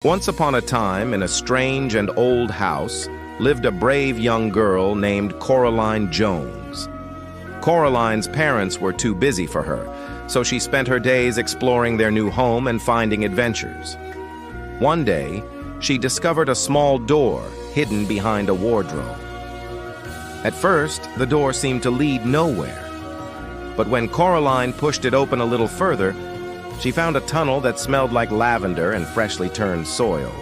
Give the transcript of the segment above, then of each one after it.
Once upon a time, in a strange and old house, lived a brave young girl named Coraline Jones. Coraline's parents were too busy for her, so she spent her days exploring their new home and finding adventures. One day, she discovered a small door hidden behind a wardrobe. At first, the door seemed to lead nowhere. But when Coraline pushed it open a little further, she found a tunnel that smelled like lavender and freshly turned soil.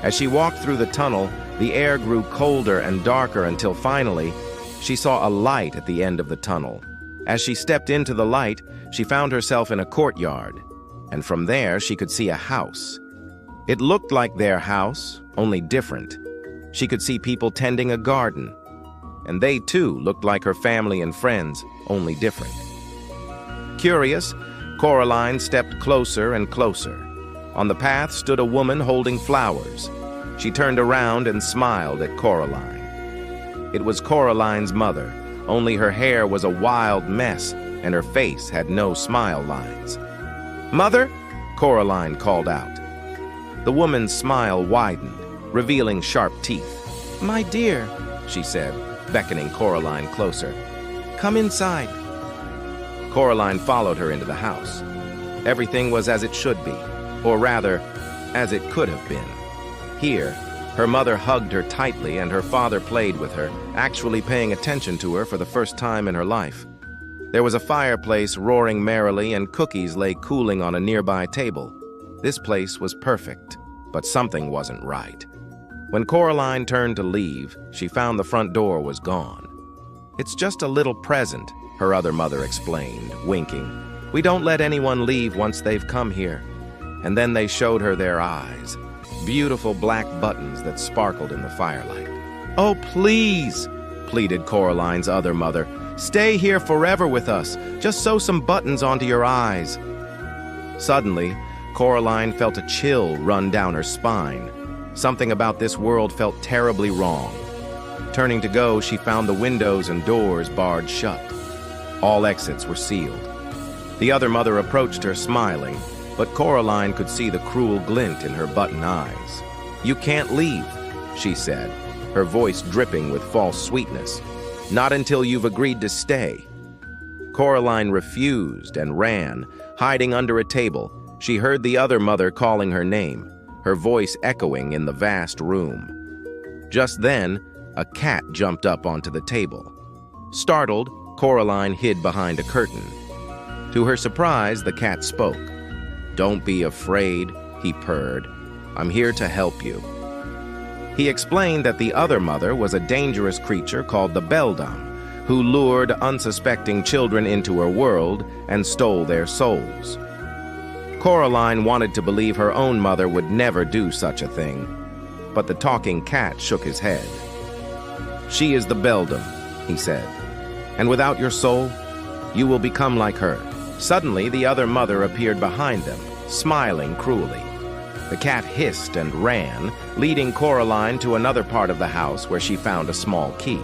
As she walked through the tunnel, the air grew colder and darker until finally, she saw a light at the end of the tunnel. As she stepped into the light, she found herself in a courtyard, and from there she could see a house. It looked like their house, only different. She could see people tending a garden, and they too looked like her family and friends, only different. Curious, Coraline stepped closer and closer. On the path stood a woman holding flowers. She turned around and smiled at Coraline. It was Coraline's mother, only her hair was a wild mess and her face had no smile lines. "Mother?" Coraline called out. The woman's smile widened, revealing sharp teeth. "My dear," she said, beckoning Coraline closer. "Come inside." Coraline followed her into the house. Everything was as it should be, or rather, as it could have been. Here, her mother hugged her tightly and her father played with her, actually paying attention to her for the first time in her life. There was a fireplace roaring merrily and cookies lay cooling on a nearby table. This place was perfect, but something wasn't right. When Coraline turned to leave, she found the front door was gone. "It's just a little present," her other mother explained, winking. "We don't let anyone leave once they've come here." And then they showed her their eyes, beautiful black buttons that sparkled in the firelight. "Oh, please," pleaded Coraline's other mother, "stay here forever with us. Just sew some buttons onto your eyes." Suddenly, Coraline felt a chill run down her spine. Something about this world felt terribly wrong. Turning to go, she found the windows and doors barred shut. All exits were sealed. The other mother approached her smiling, but Coraline could see the cruel glint in her button eyes. "You can't leave," she said, her voice dripping with false sweetness. "Not until you've agreed to stay." Coraline refused and ran, hiding under a table. She heard the other mother calling her name, her voice echoing in the vast room. Just then, a cat jumped up onto the table. Startled, Coraline hid behind a curtain. To her surprise, the cat spoke. "Don't be afraid," he purred. "I'm here to help you." He explained that the other mother was a dangerous creature called the beldam, who lured unsuspecting children into her world and stole their souls. Coraline wanted to believe her own mother would never do such a thing, but the talking cat shook his head. "She is the beldam," he said, "and without your soul, you will become like her." Suddenly, the other mother appeared behind them, smiling cruelly. The cat hissed and ran, leading Coraline to another part of the house where she found a small key.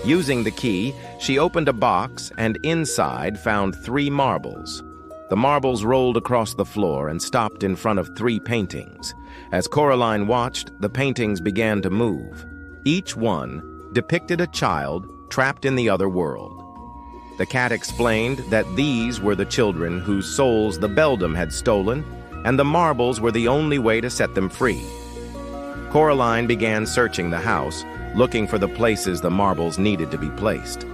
Using the key, she opened a box and inside found 3 marbles. The marbles rolled across the floor and stopped in front of 3 paintings. As Coraline watched, the paintings began to move. Each one depicted a child trapped in the other world. The cat explained that these were the children whose souls the beldam had stolen, and the marbles were the only way to set them free. Coraline began searching the house, looking for the places the marbles needed to be placed.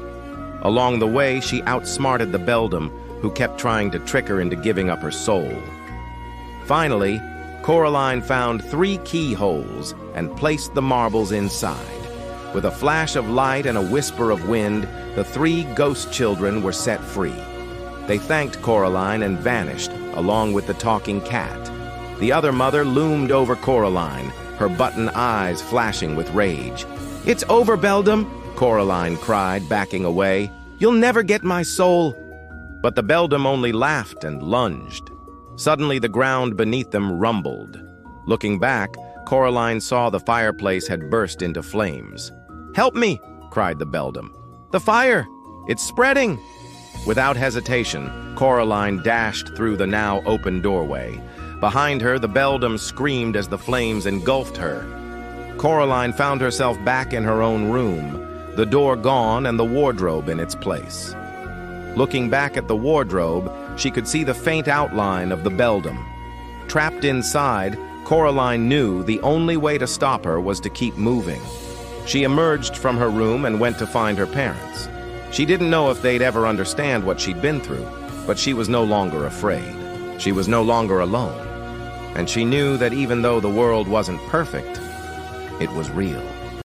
Along the way, she outsmarted the beldam, who kept trying to trick her into giving up her soul. Finally, Coraline found 3 keyholes and placed the marbles inside. With a flash of light and a whisper of wind, the 3 ghost children were set free. They thanked Coraline and vanished, along with the talking cat. The other mother loomed over Coraline, her button eyes flashing with rage. "It's over, beldam!" Coraline cried, backing away. "You'll never get my soul!" But the beldam only laughed and lunged. Suddenly, the ground beneath them rumbled. Looking back, Coraline saw the fireplace had burst into flames. "Help me!" cried the beldam. "The fire! It's spreading!" Without hesitation, Coraline dashed through the now open doorway. Behind her, the beldam screamed as the flames engulfed her. Coraline found herself back in her own room, the door gone and the wardrobe in its place. Looking back at the wardrobe, she could see the faint outline of the beldam. Trapped inside, Coraline knew the only way to stop her was to keep moving. She emerged from her room and went to find her parents. She didn't know if they'd ever understand what she'd been through, but she was no longer afraid. She was no longer alone. And she knew that even though the world wasn't perfect, it was real.